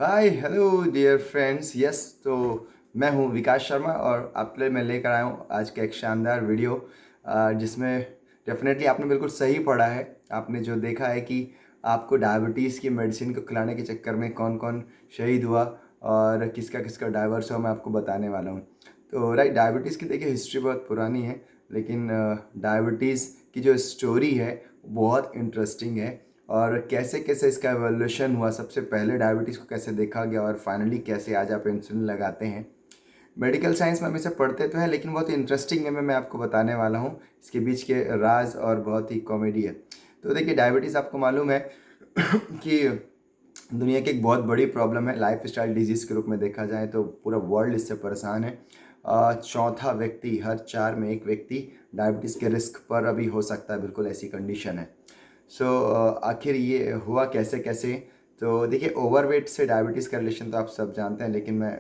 हाय hello dear friends. Yes, तो मैं हूँ विकास शर्मा और आपके लिए मैं लेकर आया हूँ आज का एक शानदार वीडियो, जिसमें डेफिनेटली आपने बिल्कुल सही पढ़ा है। आपने जो देखा है कि आपको डायबिटीज़ की मेडिसिन को खिलाने के चक्कर में कौन कौन शहीद हुआ और किसका किसका डाइवर्स हुआ, मैं आपको बताने वाला हूँ। तो राइट, डायबिटीज़ की देखिए हिस्ट्री बहुत पुरानी है, लेकिन डायबिटीज़ की जो स्टोरी है बहुत इंटरेस्टिंग है। और कैसे कैसे इसका एवोल्यूशन हुआ, सबसे पहले डायबिटीज़ को कैसे देखा गया और फाइनली कैसे आज आप इंसुलिन लगाते हैं। मेडिकल साइंस में हम इसे पढ़ते तो हैं, लेकिन बहुत ही इंटरेस्टिंग वे में मैं आपको बताने वाला हूँ। इसके बीच के राज और बहुत ही कॉमेडी है। तो देखिए, डायबिटीज़ आपको मालूम है कि दुनिया की एक बहुत बड़ी प्रॉब्लम है। लाइफ स्टाइल डिजीज़ के रूप में देखा जाए तो पूरा वर्ल्ड इससे परेशान है। चौथा व्यक्ति, हर चार में एक व्यक्ति डायबिटीज़ के रिस्क पर अभी हो सकता है, बिल्कुल ऐसी कंडीशन है। सो आखिर ये हुआ कैसे कैसे। तो देखिए, ओवरवेट से डायबिटीज़ का रिलेशन तो आप सब जानते हैं, लेकिन मैं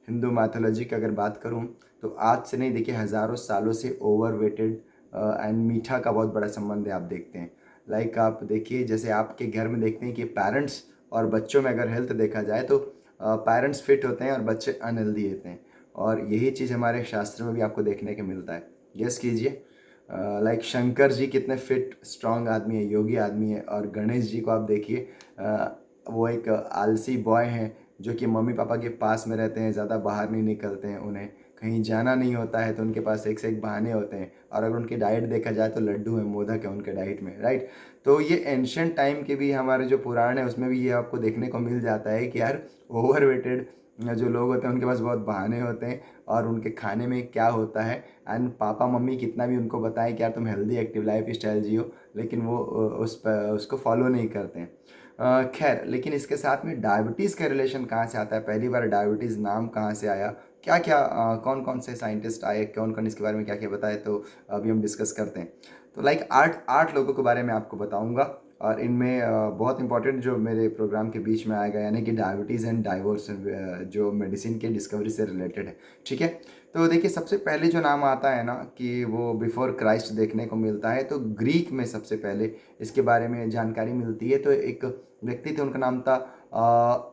हिंदू मैथोलॉजी की अगर बात करूं तो आज से नहीं, देखिए हज़ारों सालों से ओवरवेटेड एंड मीठा का बहुत बड़ा संबंध है। आप देखते हैं, लाइक आप देखिए, जैसे आपके घर में देखते हैं कि पेरेंट्स और बच्चों में अगर हेल्थ देखा जाए तो पेरेंट्स फिट होते हैं और बच्चे अनहेल्दी होते हैं। और यही चीज़ हमारे शास्त्र में भी आपको देखने को मिलता है। गेस कीजिए, लाइक शंकर जी कितने फिट स्ट्रांग आदमी है, योगी आदमी है, और गणेश जी को आप देखिए, वो एक आलसी बॉय हैं जो कि मम्मी पापा के पास में रहते हैं, ज़्यादा बाहर नहीं निकलते हैं, उन्हें कहीं जाना नहीं होता है तो उनके पास एक से एक बहाने होते हैं। और अगर उनकी डाइट देखा जाए तो लड्डू है, मोदक है उनके डाइट में, राइट। तो ये एंशियंट टाइम के भी हमारे जो पुराण है उसमें भी ये आपको देखने को मिल जाता है कि यार, ओवरवेटेड जो लोग होते हैं उनके पास बहुत बहाने होते हैं और उनके खाने में क्या होता है। एंड पापा मम्मी कितना भी उनको बताएं कि यार तुम हेल्दी एक्टिव लाइफ स्टाइल जियो, लेकिन वो उस पर उसको फॉलो नहीं करते हैं। खैर, लेकिन इसके साथ में डायबिटीज़ का रिलेशन कहाँ से आता है, पहली बार डायबिटीज़ नाम कहाँ से आया, क्या क्या कौन कौन से साइंटिस्ट आए, कौन कौन इसके बारे में क्या क्या बताए, तो अभी हम डिस्कस करते हैं। तो लाइक आठ आठ लोगों के बारे में आपको बताऊंगा, और इनमें बहुत इंपॉर्टेंट जो मेरे प्रोग्राम के बीच में आएगा, यानी कि डायबिटीज़ एंड डाइवोर्स, जो मेडिसिन के डिस्कवरी से रिलेटेड है। ठीक है। तो देखिए, सबसे पहले जो नाम आता है ना, कि वो बिफोर क्राइस्ट देखने को मिलता है, तो ग्रीक में सबसे पहले इसके बारे में जानकारी मिलती है। तो एक व्यक्ति थे, उनका नाम था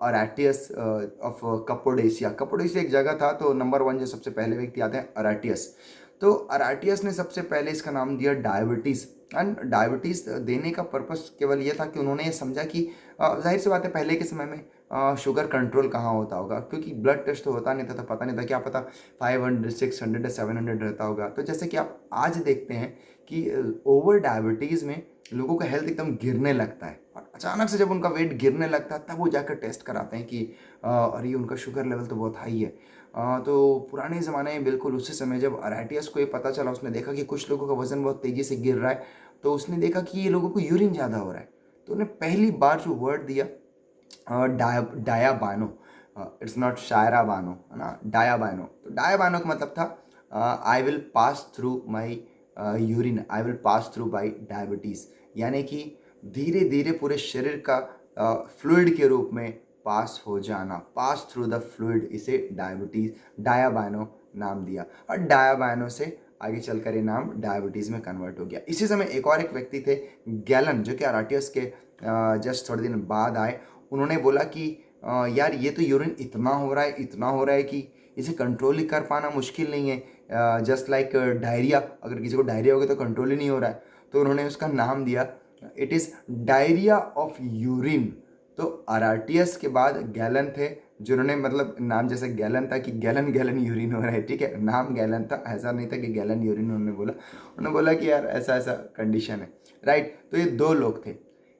अराटियस ऑफ कपोडेशिया। कपोडेशिया एक जगह था, तो नंबर वन जो सबसे पहले व्यक्ति आते हैं, अराटियस। तो अराटियस ने सबसे पहले इसका नाम दिया डायबिटीज़। एंड डायबिटीज़ देने का पर्पस केवल ये था कि उन्होंने ये समझा कि जाहिर सी बात है, पहले के समय में शुगर कंट्रोल कहाँ होता होगा, क्योंकि ब्लड टेस्ट तो होता नहीं था, तो पता नहीं था, क्या पता 500 600 या 700 रहता होगा। तो जैसे कि आप आज देखते हैं कि ओवर डायबिटीज़ में लोगों का हेल्थ एकदम गिरने लगता है, और अचानक से जब उनका वेट गिरने लगता है तब वो जाकर टेस्ट कराते हैं कि अरे उनका शुगर लेवल तो बहुत हाई है। तो पुराने ज़माने में बिल्कुल उसी समय जब अराटियस को ये पता चला, उसने देखा कि कुछ लोगों का वजन बहुत तेज़ी से गिर रहा है, तो उसने देखा कि ये लोगों को यूरिन ज़्यादा हो रहा है। तो उन्हें पहली बार जो वर्ड दिया, डायाबानो, इट्स नॉट शायरा बानो, है ना, डायाबानो। तो डायाबानो का मतलब था I will pass through my urine, I will pass through by diabetes, यानी कि धीरे धीरे पूरे शरीर का फ्लूइड के रूप में पास हो जाना, पास थ्रू द फ्लूइड, इसे डायबिटीज़ डायाबानो नाम दिया। और डायाबानो से आगे चलकर ये नाम डायबिटीज़ में कन्वर्ट हो गया। इसी समय एक व्यक्ति थे, गैलन, जो कि अराटियस के जस्ट थोड़े दिन बाद आए। उन्होंने बोला कि यार, ये तो यूरिन इतना हो रहा है, इतना हो रहा है कि इसे कंट्रोल ही कर पाना मुश्किल नहीं है। जस्ट लाइक डायरिया, अगर किसी को डायरिया हो गया तो कंट्रोल ही नहीं हो रहा है। तो उन्होंने उसका नाम दिया, it is diarrhoea of urine. तो अराटियस के बाद गैलन थे, जिन्होंने, मतलब नाम जैसे गैलन था कि गैलन गैलन यूरिन हो रहा है, ठीक है, नाम गैलन था, ऐसा नहीं था कि गैलन यूरिन। उन्होंने बोला कि यार ऐसा ऐसा कंडीशन है, राइट। तो ये दो लोग थे।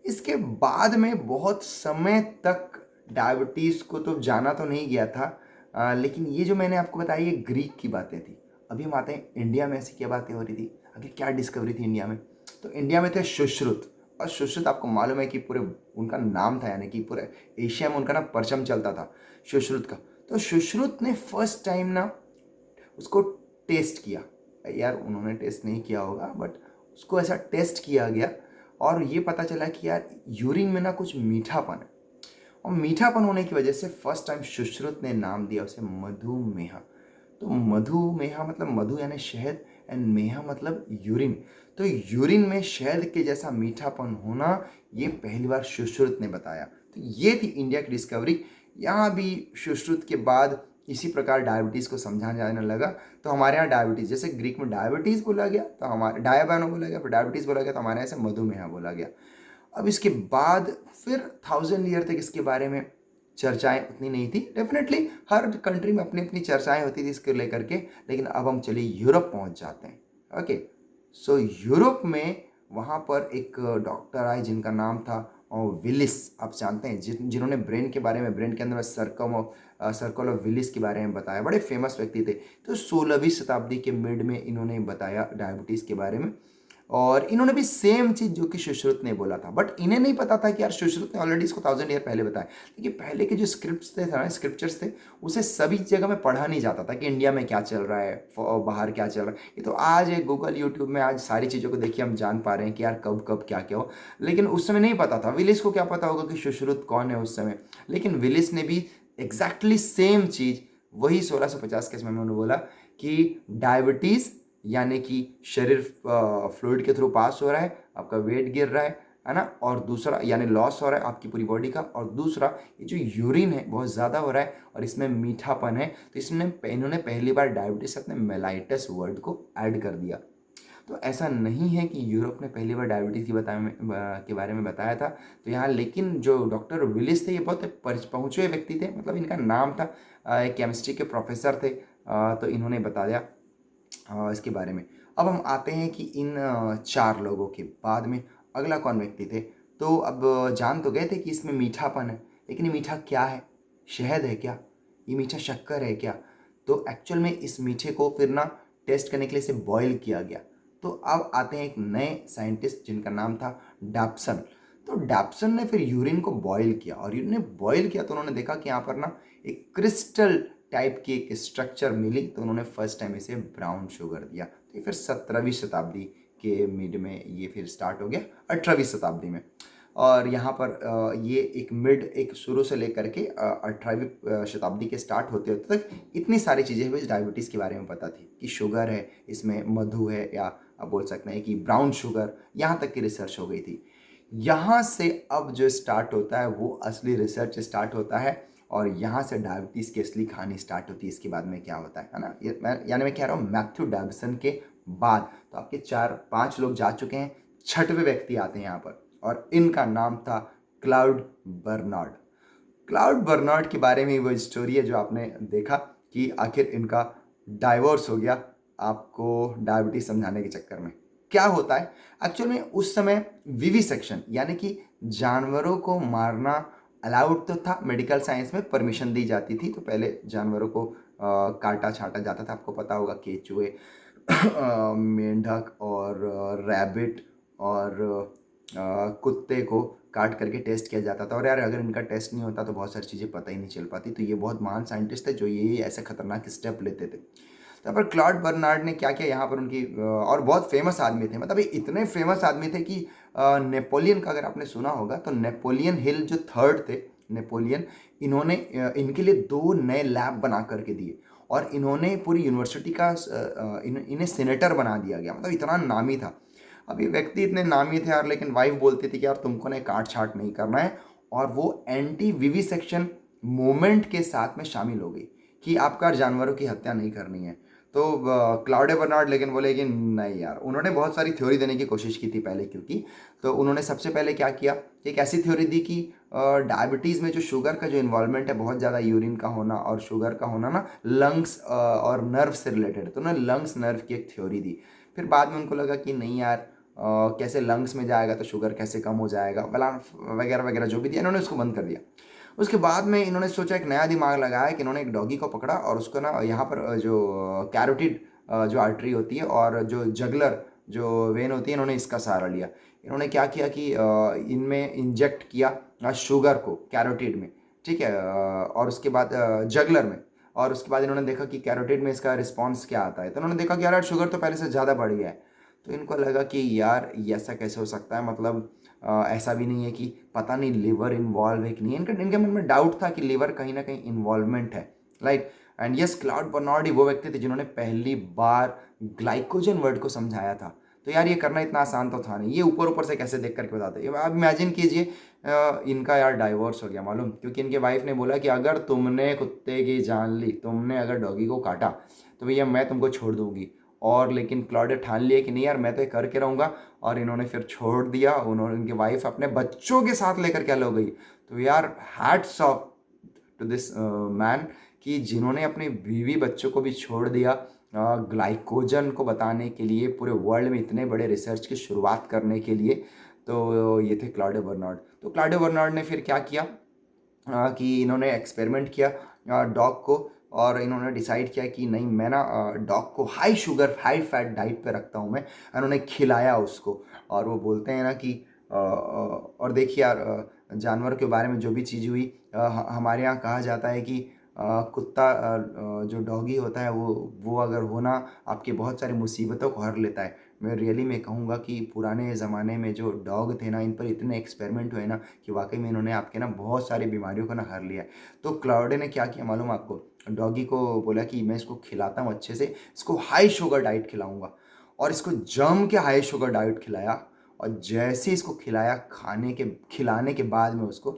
इसके बाद में बहुत समय तक डायबिटीज़ को तो जाना तो नहीं गया था, लेकिन ये जो मैंने आपको बताया ये ग्रीक की बातें थी। अभी हम आते हैं इंडिया में, ऐसी क्या बातें हो रही थी, आगे क्या डिस्कवरी थी इंडिया में। तो इंडिया में थे सुश्रुत। और सुश्रुत आपको मालूम है कि पूरे उनका नाम था, यानी कि पूरे एशिया में उनका ना परचम चलता था सुश्रुत का। तो सुश्रुत ने फर्स्ट टाइम ना उसको टेस्ट किया। यार, उन्होंने टेस्ट नहीं किया होगा, बट उसको ऐसा टेस्ट किया गया और ये पता चला कि यार, यूरिन में ना कुछ मीठापन है। और मीठापन होने की वजह से फर्स्ट टाइम सुश्रुत ने नाम दिया उसे मधुमेह। तो मधुमेह मतलब मधु यानी शहद, एंड मेह मतलब यूरिन। तो यूरिन में शहद के जैसा मीठापन होना, ये पहली बार सुश्रुत ने बताया। तो ये थी इंडिया की डिस्कवरी। यहाँ भी सुश्रुत के बाद इसी प्रकार डायबिटीज़ को समझा जाने लगा। तो हमारे यहाँ डायबिटीज़, जैसे ग्रीक में डायबिटीज़ बोला गया तो हमारे डायाबानो बोला गया, फिर डायबिटीज़ बोला गया तो हमारे यहाँ से मधुमेह बोला गया। अब इसके बाद फिर 1000 ईयर तक इसके बारे में चर्चाएं उतनी नहीं थी। डेफिनेटली हर कंट्री में अपनी अपनी चर्चाएं होती थी इसको लेकर के, लेकिन अब हम चलिए यूरोप पहुंच जाते हैं। ओके, सो यूरोप में वहाँ पर एक डॉक्टर आए जिनका नाम था विलिस। आप जानते हैं जिन्होंने ब्रेन के बारे में, ब्रेन के अंदर सर्कल ऑफ विलिस के बारे में बताया। बड़े फेमस व्यक्ति थे। तो 16वीं शताब्दी के मिड में इन्होंने बताया डायबिटीज़ के बारे में, और इन्होंने भी सेम चीज़ जो कि सुश्रुत ने बोला था, बट इन्हें नहीं पता था कि यार सुश्रुत ने ऑलरेडी इसको 1000 ईयर पहले बताया। देखिए पहले के जो स्क्रिप्चर्स थे उसे सभी जगह में पढ़ा नहीं जाता था कि इंडिया में क्या चल रहा है, बाहर क्या चल रहा है। ये तो आज है गूगल यूट्यूब में, आज सारी चीज़ों को देखिए हम जान पा रहे हैं कि यार कब कब क्या क्या हो। लेकिन उस समय नहीं पता था। विलिस को क्या पता होगा कि सुश्रुत कौन है उस समय। लेकिन विलिस ने भी एग्जैक्टली सेम चीज़ वही 1650 के समय में उन्होंने बोला कि डायबिटीज़ यानी कि शरीर फ्लूइड के थ्रू पास हो रहा है, आपका वेट गिर रहा है ना, और दूसरा यानी लॉस हो रहा है आपकी पूरी बॉडी का, और दूसरा ये जो यूरिन है बहुत ज़्यादा हो रहा है और इसमें मीठापन है। तो इन्होंने पहली बार डायबिटीज अपने मेलाइटस वर्ड को ऐड कर दिया। तो ऐसा नहीं है कि यूरोप ने पहली बार डायबिटीज़ के बारे में बताया था। तो यहाँ लेकिन जो डॉक्टर विलिस थे ये बहुत पहुँचे व्यक्ति थे, मतलब इनका नाम था, केमिस्ट्री के प्रोफेसर थे। तो इन्होंने बता दिया इसके बारे में। अब हम आते हैं कि इन 4 लोगों के बाद में अगला कौन व्यक्ति थे। तो अब जान तो गए थे कि इसमें मीठापन है, लेकिन ये मीठा क्या है? शहद है क्या? ये मीठा शक्कर है क्या? तो एक्चुअल में इस मीठे को फिर ना टेस्ट करने के लिए इसे बॉयल किया गया। तो अब आते हैं एक नए साइंटिस्ट जिनका नाम था डैप्सन। तो डैप्सन ने फिर यूरिन को बॉयल किया, और यूरिन ने बॉयल किया तो उन्होंने देखा कि यहाँ पर ना एक क्रिस्टल टाइप की एक स्ट्रक्चर मिली। तो उन्होंने फर्स्ट टाइम इसे ब्राउन शुगर दिया। तो ये फिर 17वीं शताब्दी के मिड में ये फिर स्टार्ट हो गया, 18वीं शताब्दी में। और यहाँ पर ये एक शुरू से लेकर के 18वीं शताब्दी के स्टार्ट होते होते तक इतनी सारी चीज़ें हुई डायबिटीज़ के बारे में पता थी कि शुगर है, इसमें मधु है, या आप बोल सकते हैं कि ब्राउन शुगर, यहाँ तक की रिसर्च हो गई थी। यहाँ से अब जो स्टार्ट होता है वो असली रिसर्च स्टार्ट होता है, और यहाँ से डायबिटीज़ की असली कहानी स्टार्ट होती है। इसके बाद में क्या होता है ना, मैं कह रहा हूँ मैथ्यू डैविसन के बाद। तो आपके 4-5 लोग जा चुके हैं, 6वें व्यक्ति आते हैं यहाँ पर, और इनका नाम था क्लाउड बर्नार्ड। क्लाउड बर्नार्ड के बारे में वो स्टोरी है जो आपने देखा कि आखिर इनका डाइवोर्स हो गया आपको डायबिटीज़ समझाने के चक्कर में। क्या होता है एक्चुअल में उस समय विविसेक्शन यानी कि जानवरों को मारना अलाउड तो था, मेडिकल साइंस में परमिशन दी जाती थी। तो पहले जानवरों को काटा छाटा जाता था, आपको पता होगा केचुए मेंढक और रैबिट और कुत्ते को काट करके टेस्ट किया जाता था। और यार अगर इनका टेस्ट नहीं होता तो बहुत सारी चीज़ें पता ही नहीं चल पाती। तो ये बहुत महान साइंटिस्ट थे जो ये ऐसे खतरनाक स्टेप लेते थे। तो यहाँ पर क्लॉड बर्नार्ड ने क्या किया, यहाँ पर उनकी और बहुत फेमस आदमी थे, मतलब ये इतने फेमस आदमी थे कि नेपोलियन का अगर आपने सुना होगा तो नेपोलियन हिल जो 3rd थे नेपोलियन, इन्होंने इनके लिए 2 नए लैब बना करके दिए, और इन्होंने पूरी यूनिवर्सिटी का इन्हें सीनेटर बना दिया गया। मतलब इतना नामी था। अब ये व्यक्ति इतने नामी थे यार, लेकिन वाइफ बोलती थी कि यार तुमको ने काट छाट नहीं करना है, और वो एंटी विविसेक्शन मूवमेंट के साथ में शामिल हो गई कि आपका जानवरों की हत्या नहीं करनी है। तो क्लाउडे बर्नार्ड लेकिन बोले कि नहीं यार, उन्होंने बहुत सारी थ्योरी देने की कोशिश की थी पहले, क्योंकि तो उन्होंने सबसे पहले क्या किया, एक ऐसी थ्योरी दी कि डायबिटीज़ में जो शुगर का जो इन्वॉल्वमेंट है, बहुत ज़्यादा यूरिन का होना और शुगर का होना ना लंग्स और नर्व से रिलेटेड है। तो उन्होंने लंग्स नर्व की एक थ्योरी दी। फिर बाद में उनको लगा कि नहीं यार, कैसे लंग्स में जाएगा तो शुगर कैसे कम हो जाएगा, वगैरह वगैरह जो भी दिया, इन्होंने उसको बंद कर दिया। उसके बाद में इन्होंने सोचा, एक नया दिमाग लगाया कि इन्होंने एक डॉगी को पकड़ा और उसको ना यहाँ पर जो कैरोटिड जो आर्टरी होती है और जो जगलर जो वेन होती है, इन्होंने इसका सहारा लिया। इन्होंने क्या किया कि इनमें इंजेक्ट किया शुगर को कैरोटिड में, ठीक है, और उसके बाद जगलर में, और उसके बाद इन्होंने देखा कि कैरोटिड में इसका रिस्पॉन्स क्या आता है। तो उन्होंने देखा कि यार शुगर तो पहले से ज़्यादा बढ़ गया है। तो इनको लगा कि यार ये ऐसा कैसे हो सकता है, मतलब ऐसा भी नहीं है कि पता नहीं लिवर इन्वॉल्व है कि नहीं। इनके मन में डाउट था कि लिवर कहीं ना कहीं इन्वॉल्वमेंट है, right. And yes, Claude Bernard ही वो व्यक्ति थे जिन्होंने पहली बार ग्लाइकोजन वर्ड को समझाया था। तो यार ये करना इतना आसान तो था नहीं, ये ऊपर ऊपर से कैसे देख करके बताते हैं। आप इमेजिन कीजिए इनका यार डाइवोर्स हो गया मालूम, क्योंकि इनके वाइफ ने बोला कि अगर तुमने कुत्ते की जान ली, तुमने अगर डॉगी को काटा, तो भैया मैं तुमको छोड़ दूंगी। और लेकिन क्लॉड ठान लिया कि नहीं यार मैं तो ये करके रहूँगा, और इन्होंने फिर छोड़ दिया। उन्होंने, उनकी वाइफ अपने बच्चों के साथ लेकर के अलग हो गई। तो यार hats off to this man कि जिन्होंने अपने बीवी बच्चों को भी छोड़ दिया ग्लाइकोजन को बताने के लिए, पूरे वर्ल्ड में इतने बड़े रिसर्च की शुरुआत करने के लिए। तो ये थे क्लॉडियो बर्नार्ड। तो क्लॉडियो बर्नार्ड ने फिर क्या किया कि इन्होंने एक्सपेरिमेंट किया डॉग को, और इन्होंने डिसाइड किया कि नहीं मैं ना डॉग को high sugar high fat diet पे रखता हूँ मैं। उन्होंने खिलाया उसको, और वो बोलते हैं ना कि और देखिए यार जानवर के बारे में जो भी चीज़ हुई, हमारे यहाँ कहा जाता है कि कुत्ता जो डॉगी होता है वो अगर होना आपकी बहुत सारी मुसीबतों को हर लेता है। मैं रियली में कहूँगा कि पुराने ज़माने में जो डॉग थे ना, इन पर इतने एक्सपेरिमेंट हुए ना कि वाकई में इन्होंने आपके ना बहुत सारी बीमारियों को ना हर लिया है। तो क्लाउडे ने क्या किया मालूम आपको, डॉगी को बोला कि मैं इसको खिलाता हूँ अच्छे से, इसको हाई शुगर डाइट खिलाऊंगा। और इसको जम के हाई शुगर डाइट खिलाया, और जैसे ही इसको खिलाने के बाद में उसको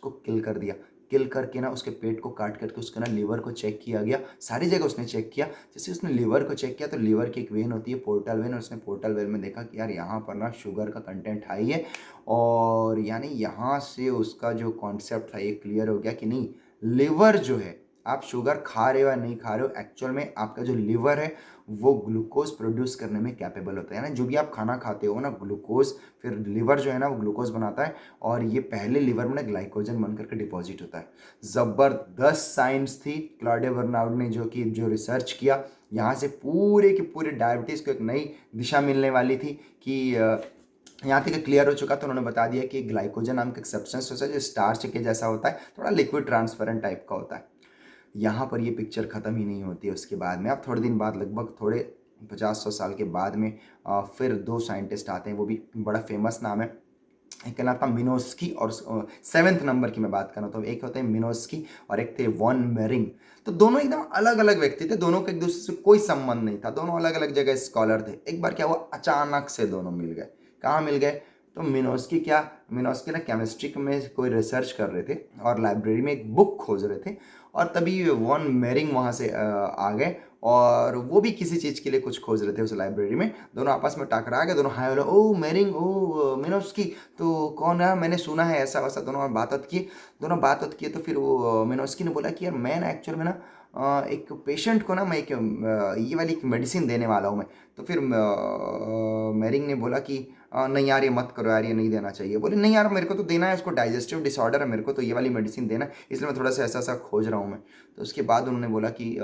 किल कर दिया। किल करके ना उसके पेट को काट करके उसके ना लीवर को चेक किया गया, सारी जगह उसने चेक किया। जैसे उसने लीवर को चेक किया तो लीवर की एक वेन होती है पोर्टल वेन, और उसने पोर्टल वेन में देखा कि यार यहाँ पर ना शुगर का कंटेंट हाई है। और यानी यहाँ से उसका जो कॉन्सेप्ट था ये क्लियर हो गया कि नहीं, लिवर जो है, आप शुगर खा रहे हो या नहीं खा रहे हो, एक्चुअल में आपका जो लिवर है वो ग्लूकोज प्रोड्यूस करने में कैपेबल होता है ना। जो भी आप खाना खाते हो ना, ग्लूकोज, फिर लिवर जो है ना वो ग्लूकोज बनाता है, और ये पहले लिवर में ना ग्लाइकोजन बन करके डिपॉजिट होता है। ज़बरदस्त साइंस थी क्लॉडियो बर्नार्ड ने जो रिसर्च किया। यहाँ से पूरे की पूरे डायबिटीज़ को एक नई दिशा मिलने वाली थी कि यहाँ तक क्लियर हो चुका। तो उन्होंने बता दिया कि ग्लाइकोजन नाम का एक सब्सटेंस होता है जो स्टार्च के जैसा होता है, थोड़ा लिक्विड ट्रांसपेरेंट टाइप का होता है। यहाँ पर ये पिक्चर ख़त्म ही नहीं होती है। उसके बाद में अब थोड़े दिन बाद, लगभग थोड़े 50-100 साल के बाद में फिर दो साइंटिस्ट आते हैं, वो भी बड़ा फेमस नाम है। एक का नाम था मिनोस्की, और 7th नंबर की मैं बात कर रहा हूँ, तो एक होते हैं मिनोस्की और एक थे वॉन मेरिंग। तो दोनों एकदम अलग अलग व्यक्ति थे, दोनों का एक दूसरे से कोई संबंध नहीं था, दोनों अलग अलग जगह स्कॉलर थे। एक बार क्या हुआ, अचानक से दोनों मिल गए। कहाँ मिल गए, तो मिनोस्की ना केमिस्ट्री में कोई रिसर्च कर रहे थे और लाइब्रेरी में एक बुक खोज रहे थे, और तभी वॉन मेरिंग वहाँ से आ गए, और वो भी किसी चीज़ के लिए कुछ खोज रहे थे उस लाइब्रेरी में। दोनों आपस में टकरा गए, दोनों हाय बोले, ओ मेरिंग, ओ मिनोस्की, तो कौन है, मैंने सुना है ऐसा वैसा। दोनों बात किए। तो फिर वो मिनोस्की ने बोला कि यार मैं ना एक्चुअल में ना एक पेशेंट को ना मैं एक ये वाली मेडिसिन देने वाला हूँ मैं। तो फिर मेरिंग ने बोला कि नहीं यार ये मत करो यार, ये नहीं देना चाहिए। बोले नहीं यार मेरे को तो देना है, इसको डाइजेस्टिव डिसऑर्डर है, मेरे को तो ये वाली मेडिसिन देना है, इसलिए मैं थोड़ा सा ऐसा ऐसा खोज रहा हूँ मैं। तो उसके बाद उन्होंने बोला कि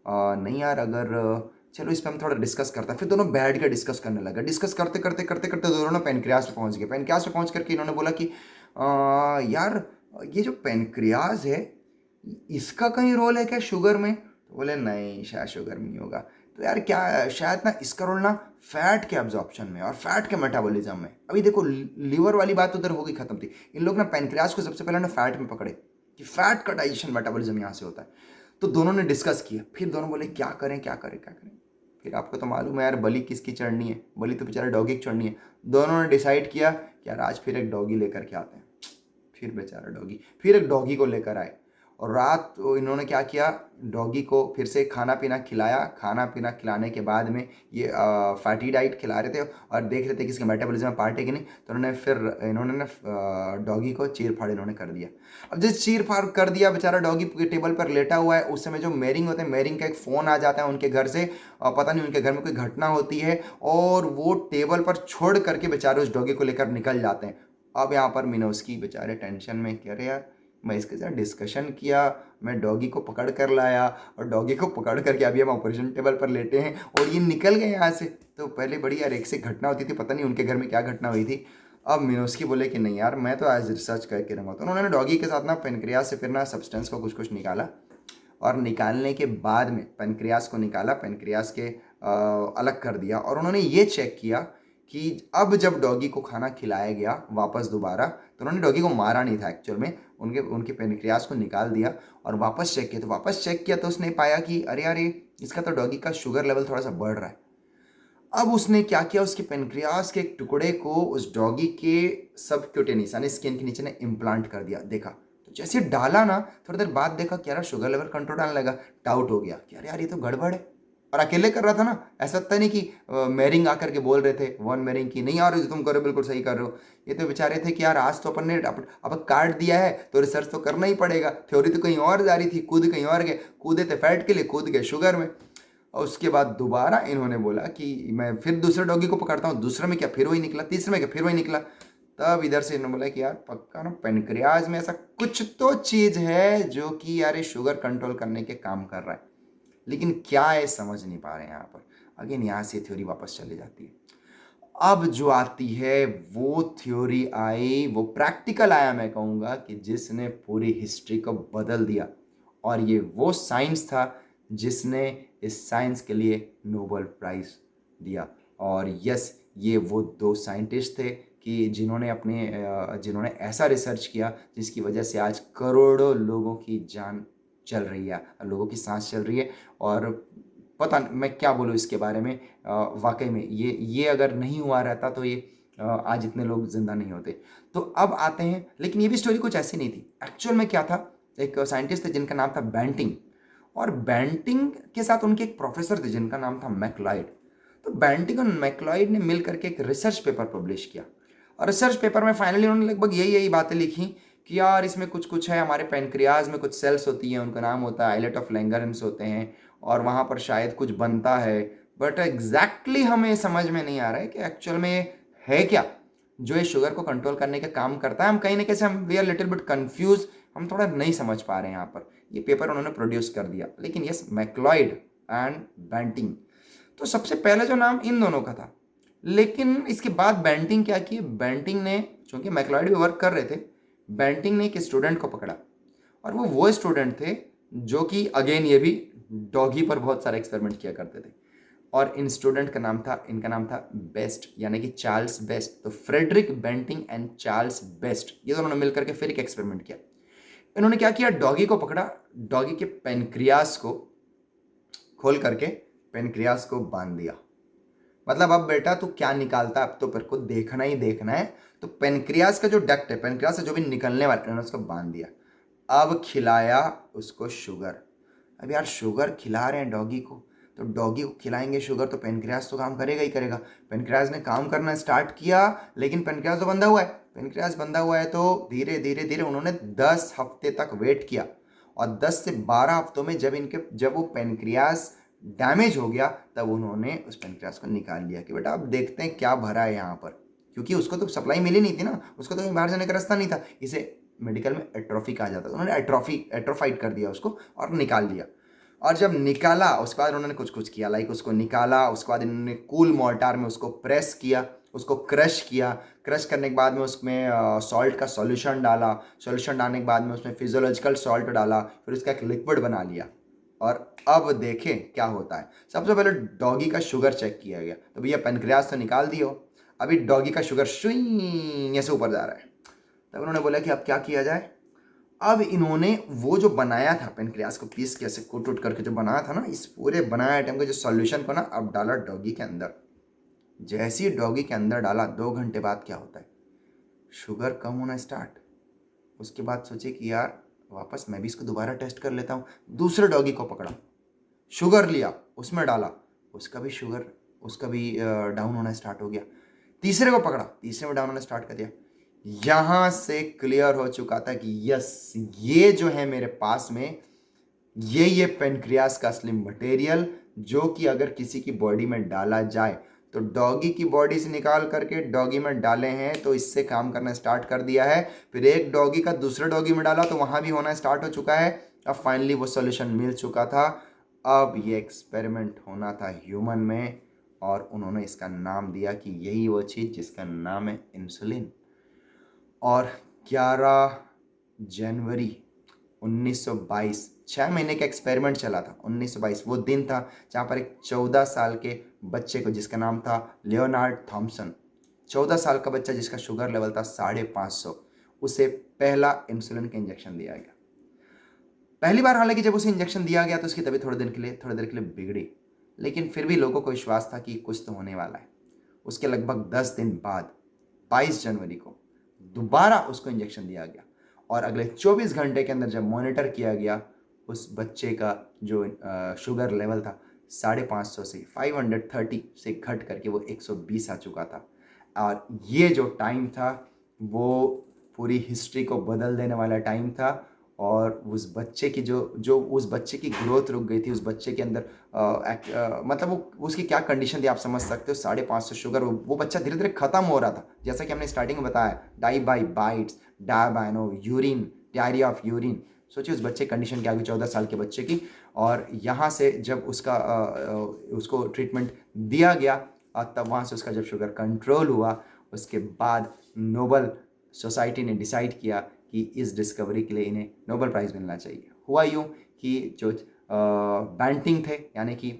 नहीं यार अगर चलो इस पर हम थोड़ा डिस्कस करते हैं। फिर दोनों बैठ के डिस्कस करने लगे। डिस्कस करते करते करते करते दोनों पेनक्रियास पे पहुंच गए। पेनक्रियास पे पहुंच करके इन्होंने बोला कि यार ये जो पेनक्रियास है इसका कहीं रोल है क्या शुगर में। तो बोले नहीं शायद शुगर में नहीं होगा। तो यार क्या शायद ना इसका रोल ना फैट के एब्जॉर्प्शन में और फैट के मेटाबॉलिज्म में। अभी देखो लीवर वाली बात उधर हो गई, खत्म थी। इन लोग ना पेनक्रियास को सबसे पहले ना फैट में पकड़े कि फैट का डाइजेशन मेटाबॉलिज्म यहाँ से होता है। तो दोनों ने डिस्कस किया, फिर दोनों बोले क्या करें क्या करें क्या करें। फिर आपको तो मालूम है यार बलि किसकी चढ़नी है, बलि तो बेचारा डॉगी की चढ़नी है। दोनों ने डिसाइड किया कि यार आज फिर एक डॉगी लेकर के आते हैं। फिर बेचारा डॉगी, फिर एक डॉगी को लेकर आए, और रात इन्होंने क्या किया, डॉगी को फिर से खाना पीना खिलाया। खाना पीना खिलाने के बाद में ये फैटी डाइट खिला रहे थे और देख रहे थे कि इसके मेटाबॉलिज्म में पार्ट है कि नहीं। तो इन्होंने ना डॉगी को चीर फाड़ इन्होंने कर दिया। अब जिस चीर फाड़ कर दिया, बेचारा डॉगी टेबल पर लेटा हुआ है। उस समय जो मेरिंग होते हैं, मेरिंग का एक फ़ोन आ जाता है उनके घर से, पता नहीं उनके घर में कोई घटना होती है, और वो टेबल पर छोड़ करके बेचारे उस डॉगी को लेकर निकल जाते हैं। अब यहाँ पर मिनोस्की बेचारे टेंशन में, कह रहे यार मैं इसके साथ डिस्कशन किया, मैं डॉगी को पकड़ कर लाया, और डॉगी को पकड़ करके अभी हम ऑपरेशन टेबल पर लेटे हैं और ये निकल गए यहाँ से। तो पहले बड़ी यार एक से घटना होती थी, पता नहीं उनके घर में क्या घटना हुई थी। अब मिनोस्की बोले कि नहीं यार मैं तो आज रिसर्च करके रहूँगा। तो उन्होंने डॉगी के साथ ना पेनक्रियास से फिर ना सब्सटेंस को कुछ कुछ निकाला, और निकालने के बाद में पेनक्रियास को निकाला, पेनक्रियास के अलग कर दिया, और उन्होंने ये चेक किया कि अब जब डॉगी को खाना खिलाया गया वापस दोबारा, तो उन्होंने डॉगी को मारा नहीं था एक्चुअल में, उनके पेनक्रियास को निकाल दिया और वापस चेक किया तो उसने पाया कि अरे यार इसका तो डॉगी का शुगर लेवल थोड़ा सा बढ़ रहा है। अब उसने क्या किया, उसके पेनक्रियास के एक टुकड़े को उस डॉगी के सबक्यूटेनियस यानी स्किन के नीचे ने इम्प्लांट कर दिया। देखा तो जैसे डाला ना, थोड़ी देर बाद देखा कि यार शुगर लेवल कंट्रोल आने लगा। डाउट हो गया कि अरे यार ये तो गड़बड़ है। और अकेले कर रहा था ना, ऐसा तो नहीं कि मेरिंग आकर के बोल रहे थे वन मेरिंग की नहीं यार तुम करो बिल्कुल सही कर रहे हो। ये तो बेचारे थे कि यार आज तो अपन ने अब कार्ड दिया है तो रिसर्च तो करना ही पड़ेगा। थ्योरी तो कहीं और जा रही थी, कूद कहीं और गए, कूदे थे फैट के लिए, कूद गए शुगर में। और उसके बाद दोबारा इन्होंने बोला कि मैं फिर दूसरे डॉगी को पकड़ता हूँ, दूसरे में क्या फिर वही निकला, तीसरे में क्या फिर वही निकला। तब इधर से इन्होंने बोला कि यार पक्का ना पेनक्रियाज में ऐसा कुछ तो चीज है जो कि यार ये शुगर कंट्रोल करने के काम कर रहा है। लेकिन क्या है समझ नहीं पा रहे हैं यहाँ पर। अगेन यहाँ से थ्योरी वापस चली जाती है। अब जो आती है वो थ्योरी आई, वो प्रैक्टिकल आया मैं कहूँगा, कि जिसने पूरी हिस्ट्री को बदल दिया। और ये वो साइंस था जिसने इस साइंस के लिए नोबेल प्राइज दिया। और यस, ये वो दो साइंटिस्ट थे कि जिन्होंने ऐसा रिसर्च किया जिसकी वजह से आज करोड़ों लोगों की जान चल रही है, लोगों की सांस चल रही है। और पता नहीं मैं क्या बोलूँ इसके बारे में। वाकई में ये अगर नहीं हुआ रहता तो ये आज इतने लोग जिंदा नहीं होते। तो अब आते हैं, लेकिन ये भी स्टोरी कुछ ऐसी नहीं थी। एक्चुअल में क्या था, एक साइंटिस्ट थे जिनका नाम था बेंटिंग, और बेंटिंग के साथ उनके एक प्रोफेसर थे जिनका नाम था मैकलॉयड। तो बेंटिंग और मैकलॉयड ने मिल करके एक रिसर्च पेपर पब्लिश किया। और रिसर्च पेपर में फाइनली उन्होंने लगभग यही यही बातें लिखी कि यार इसमें कुछ कुछ है, हमारे पेनक्रियाज में कुछ सेल्स होती हैं, उनका नाम होता है आइलेट ऑफ लैंगरहंस होते हैं, और वहाँ पर शायद कुछ बनता है। बट एग्जैक्टली हमें समझ में नहीं आ रहा है कि एक्चुअल में है क्या जो ये शुगर को कंट्रोल करने का काम करता है। हम कहीं ना कहीं हम we are little bit confuse, हम थोड़ा नहीं समझ पा रहे हैं यहाँ पर। ये पेपर उन्होंने प्रोड्यूस कर दिया। लेकिन यस, मैकलॉयड एंड बेंटिंग, तो सबसे पहले जो नाम इन दोनों का था। लेकिन इसके बाद बेंटिंग क्या किए, बेंटिंग ने, चूंकि मैकलॉयड भी वर्क कर रहे थे, बेंटिंग ने एक स्टूडेंट को पकड़ा। और वो स्टूडेंट थे जो कि अगेन ये भी डॉगी पर बहुत सारे एक्सपेरिमेंट किया करते थे। और इन स्टूडेंट का नाम था, इनका नाम था बेस्ट, यानी कि चार्ल्स बेस्ट। तो Frederick Banting and Charles Best, ये दोनों ने मिलकर के फिर एक एक्सपेरिमेंट किया। इन्होंने क्या किया, डॉगी को पकड़ा, डॉगी के पेनक्रियास को खोल करके पेनक्रियास को बांध दिया। मतलब अब बेटा तू क्या निकालता है, अब तो तेरे को देखना ही देखना है। तो पेनक्रियास का जो डक्ट है, पेनक्रियास से जो भी निकलने वाला, इन्होंने उसको बांध दिया। अब खिलाया उसको शुगर। अब यार शुगर खिला रहे हैं डॉगी को, तो डॉगी को खिलाएंगे शुगर तो पेनक्रियास तो काम करेगा ही करेगा। पेनक्रियास ने काम करना स्टार्ट किया, लेकिन पेनक्रियास तो बंधा हुआ है। पेनक्रियास बंधा हुआ है तो धीरे धीरे धीरे उन्होंने 10 हफ्ते तक वेट किया। और 10 से 12 हफ्तों में जब वो पेनक्रियास डैमेज हो गया, तब उन्होंने उस पेनक्रियास को निकाल लिया कि बेटा अब देखते हैं क्या भरा है यहाँ पर। क्योंकि उसको तो सप्लाई मिली नहीं थी ना, उसको तो कहीं बाहर जाने का रास्ता नहीं था। इसे मेडिकल में एट्रोफी कहा जाता है। उन्होंने एट्रोफाइड कर दिया उसको और निकाल दिया। और जब निकाला उसके बाद उन्होंने कुछ कुछ किया, लाइक उसको निकाला, उसके बाद इन्होंने कूल मोर्टार में उसको प्रेस किया, उसको क्रश किया। क्रश करने के बाद में उसमें सॉल्ट का सॉल्यूशन डाला, सॉल्यूशन डालने के बाद में उसमें फिजियोलॉजिकल सॉल्ट डाला, फिर उसका एक लिक्विड बना लिया। और अब देखें क्या होता है। सबसे पहले डॉगी का शुगर चेक किया गया, तो भैया पेनक्रियास तो निकाल दियो, अभी डॉगी का शुगर शुई ऐसे ऊपर जा रहा है। तब उन्होंने बोला कि अब क्या किया जाए। अब इन्होंने वो जो बनाया था पेनक्रियास को पीस के ऐसे कूट उट करके जो बनाया था ना, इस पूरे बनाए आइटम के जो सॉल्यूशन को ना अब डाला डॉगी के अंदर। जैसे ही डॉगी के अंदर डाला, 2 घंटे बाद क्या होता है, शुगर कम होना स्टार्ट। उसके बाद सोचे कि यार वापस मैं भी इसको दोबारा टेस्ट कर लेता हूँ। दूसरे डॉगी को पकड़ा, शुगर लिया, उसमें डाला, उसका भी डाउन होना स्टार्ट हो गया। तीसरे को पकड़ा, तीसरे में डाउन होना स्टार्ट कर दिया। यहां से क्लियर हो चुका था कि यस, ये जो है मेरे पास में, ये पेनक्रियास का असली मटेरियल, जो कि अगर किसी की बॉडी में डाला जाए तो डॉगी की बॉडी से निकाल करके डॉगी में डाले हैं तो इससे काम करना स्टार्ट कर दिया है। फिर एक डॉगी का दूसरे डॉगी में डाला तो वहां भी होना स्टार्ट हो चुका है। अब फाइनली वो सॉल्यूशन मिल चुका था। अब ये एक्सपेरिमेंट होना था ह्यूमन में, और उन्होंने इसका नाम दिया कि यही वो चीज़ जिसका नाम है इंसुलिन। और 11 जनवरी 1922, 6 महीने का एक्सपेरिमेंट चला था। 1922 वो दिन था जहाँ पर एक 14 साल के बच्चे को, जिसका नाम था लियोनार्ड थॉम्सन, 14 साल का बच्चा जिसका शुगर लेवल था 550, उसे पहला इंसुलिन का इंजेक्शन दिया गया। पहली बार हालांकि जब उसे इंजेक्शन दिया गया तो उसकी तबीयत थोड़ी देर के लिए बिगड़ी। लेकिन फिर भी लोगों को विश्वास था कि कुछ तो होने वाला है। उसके लगभग 10 दिन बाद 22 जनवरी को दोबारा उसको इंजेक्शन दिया गया और अगले 24 घंटे के अंदर जब मॉनिटर किया गया, उस बच्चे का जो शुगर लेवल था 550 से 530 से घट करके वो 120 आ चुका था। और ये जो टाइम था वो पूरी हिस्ट्री को बदल देने वाला टाइम था। और उस बच्चे की जो उस बच्चे की ग्रोथ रुक गई थी, उस बच्चे के अंदर मतलब वो उसकी क्या कंडीशन थी आप समझ सकते हो। 550 शुगर, वो बच्चा धीरे धीरे खत्म हो रहा था। जैसा कि हमने स्टार्टिंग में बताया, डाई बाई बाइट्स, डायबाइनो, यूरिन, डायरिया ऑफ यूरिन। सोचिए उस बच्चे की कंडीशन क्या होगी, 14 साल के बच्चे की। और यहाँ से जब उसको ट्रीटमेंट दिया गया, तब वहाँ से उसका जब शुगर कंट्रोल हुआ, उसके बाद नोबल सोसाइटी ने डिसाइड किया कि इस डिस्कवरी के लिए इन्हें नोबेल प्राइज़ मिलना चाहिए। हुआ यूँ कि जो बैंटिंग थे, यानी कि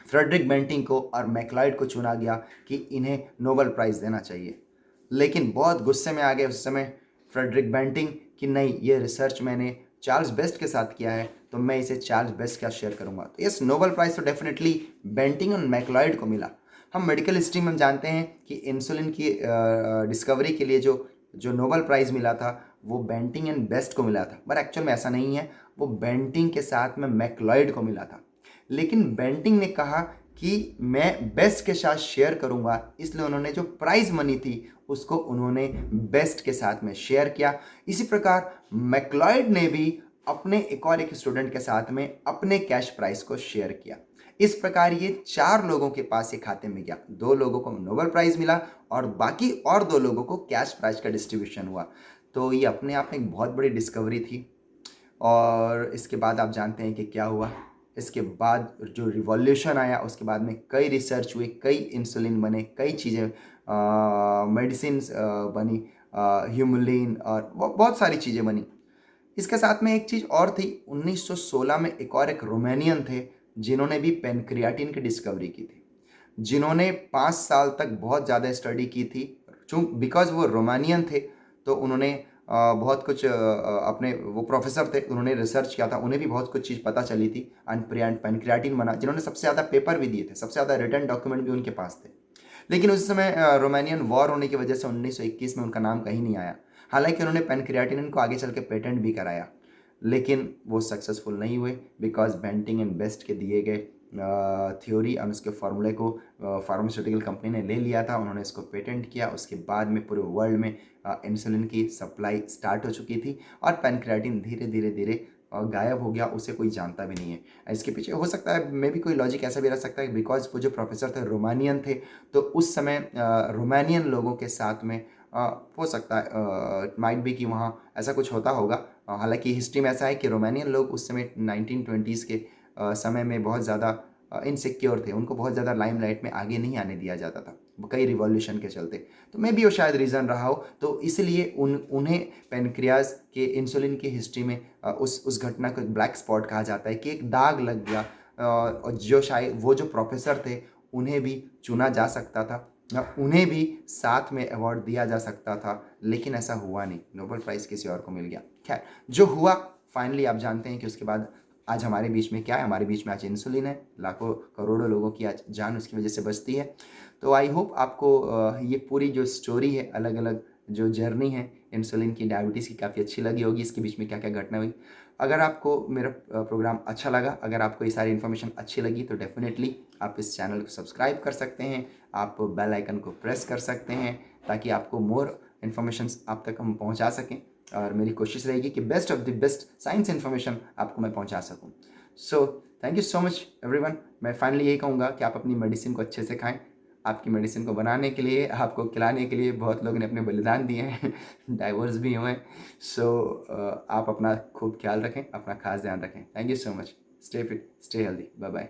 फ्रेडरिक बेंटिंग को और मैक्लाइड को चुना गया कि इन्हें नोबेल प्राइज़ देना चाहिए। लेकिन बहुत गुस्से में आ गए उस समय फ्रेडरिक बेंटिंग कि नहीं, ये रिसर्च मैंने चार्ल्स बेस्ट के साथ किया है, तो मैं इसे चार्ल्स बेस्ट के साथ शेयर करूंगा। तो यस, नोबेल प्राइज़ तो डेफिनेटली बेंटिंग और मैक्लाइड को मिला। हम मेडिकल हिस्ट्री में हम जानते हैं कि इंसुलिन की डिस्कवरी के लिए जो नोबेल प्राइज़ मिला था वो बेंटिंग एंड बेस्ट को मिला था, पर एक्चुअल में ऐसा नहीं है। वो बेंटिंग के साथ में मैक्लाइड को मिला था। लेकिन बेंटिंग ने कहा कि मैं बेस्ट के साथ शेयर करूंगा, इसलिए उन्होंने जो प्राइज मनी थी उसको उन्होंने बेस्ट के साथ में शेयर किया। इसी प्रकार मैक्लाइड ने भी अपने एक स्टूडेंट के साथ में अपने कैश प्राइज को शेयर किया। इस प्रकार ये 4 लोगों के पास ये खाते में गया। 2 लोगों को नोबेल प्राइज मिला और बाकी और 2 लोगों को कैश प्राइज का डिस्ट्रीब्यूशन हुआ। तो ये अपने आप में एक बहुत बड़ी डिस्कवरी थी। और इसके बाद आप जानते हैं कि क्या हुआ। इसके बाद जो रिवॉल्यूशन आया, उसके बाद में कई रिसर्च हुए, कई इंसुलिन बने, कई चीज़ें मेडिसिन बनी, ह्यूमुलिन और बहुत सारी चीज़ें बनी। इसके साथ में एक चीज़ और थी, 1916 में एक रोमानियन थे जिन्होंने भी पेनक्रियाटिन की डिस्कवरी की थी, जिन्होंने 5 साल तक बहुत ज़्यादा स्टडी की थी। चूँ बिकॉज वो रोमानियन थे तो उन्होंने बहुत कुछ अपने, वो प्रोफेसर थे, उन्होंने रिसर्च किया था, उन्हें भी बहुत कुछ चीज़ पता चली थी। एंड पेनक्रियाटिन बना, जिन्होंने सबसे ज़्यादा पेपर भी दिए थे, सबसे ज़्यादा रिटर्न डॉक्यूमेंट भी उनके पास थे। लेकिन उस समय रोमानियन वॉर होने की वजह से 1921 में उनका नाम कहीं नहीं आया। हालांकि उन्होंने पेनक्रियाटिन को आगे चल के पेटेंट भी कराया, लेकिन वो सक्सेसफुल नहीं हुए बिकॉज बेंटिंग एंड बेस्ट के दिए गए थ्योरी और उसके फार्मूले को फार्मास्यूटिकल कंपनी ने ले लिया था। उन्होंने इसको पेटेंट किया। उसके बाद में पूरे वर्ल्ड में इंसुलिन की सप्लाई स्टार्ट हो चुकी थी और पेनक्रियाटिन धीरे धीरे धीरे गायब हो गया, उसे कोई जानता भी नहीं है। इसके पीछे हो सकता है मे भी कोई लॉजिक ऐसा भी रह सकता है बिकॉज वो जो प्रोफेसर थे रोमानियन थे, तो उस समय रोमानियन लोगों के साथ में हो सकता है माइट भी कि वहाँ ऐसा कुछ होता होगा। हालांकि हिस्ट्री में ऐसा है कि रोमानियन लोग उस समय 1920s के समय में बहुत ज़्यादा इनसिक्योर थे, उनको बहुत ज़्यादा लाइमलाइट में आगे नहीं आने दिया जाता था कई रिवॉल्यूशन के चलते। तो मे भी वो शायद रीज़न रहा हो, तो इसलिए उन्हें पेनक्रियाज के इंसुलिन की हिस्ट्री में उस घटना को एक ब्लैक स्पॉट कहा जाता है कि एक दाग लग गया। और जो शायद वो जो प्रोफेसर थे उन्हें भी चुना जा सकता था, उन्हें भी साथ में अवार्ड दिया जा सकता था, लेकिन ऐसा हुआ नहीं, नोबेल प्राइज़ किसी और को मिल गया। खैर, जो हुआ फाइनली आप जानते हैं कि उसके बाद आज हमारे बीच में क्या है, हमारे बीच में आज इंसुलिन है। लाखों करोड़ों लोगों की आज जान उसकी वजह से बचती है। तो आई होप आपको ये पूरी जो स्टोरी है, अलग अलग जो जर्नी है इंसुलिन की, डायबिटीज़ की, काफ़ी अच्छी लगी होगी। इसके बीच में क्या क्या घटना हुई। अगर आपको मेरा प्रोग्राम अच्छा लगा, अगर आपको ये सारी इन्फॉर्मेशन अच्छी लगी, तो डेफिनेटली आप इस चैनल को सब्सक्राइब कर सकते हैं, आप बेल आइकन को प्रेस कर सकते हैं ताकि आपको मोर इन्फॉर्मेशंस आप तक हम पहुंचा सकें। और मेरी कोशिश रहेगी कि best of the best science information आपको मैं पहुंचा सकूं। So thank you so much everyone. मैं फाइनली यही कहूँगा कि आप अपनी मेडिसिन को अच्छे से खाएं। आपकी मेडिसिन को बनाने के लिए, आपको खिलाने के लिए बहुत लोगों ने अपने बलिदान दिए हैं, डाइवर्स भी हुए हैं। सो आप अपना खूब ख्याल रखें, अपना खास ध्यान रखें। Thank you so much. Stay fit, stay healthy. Bye bye.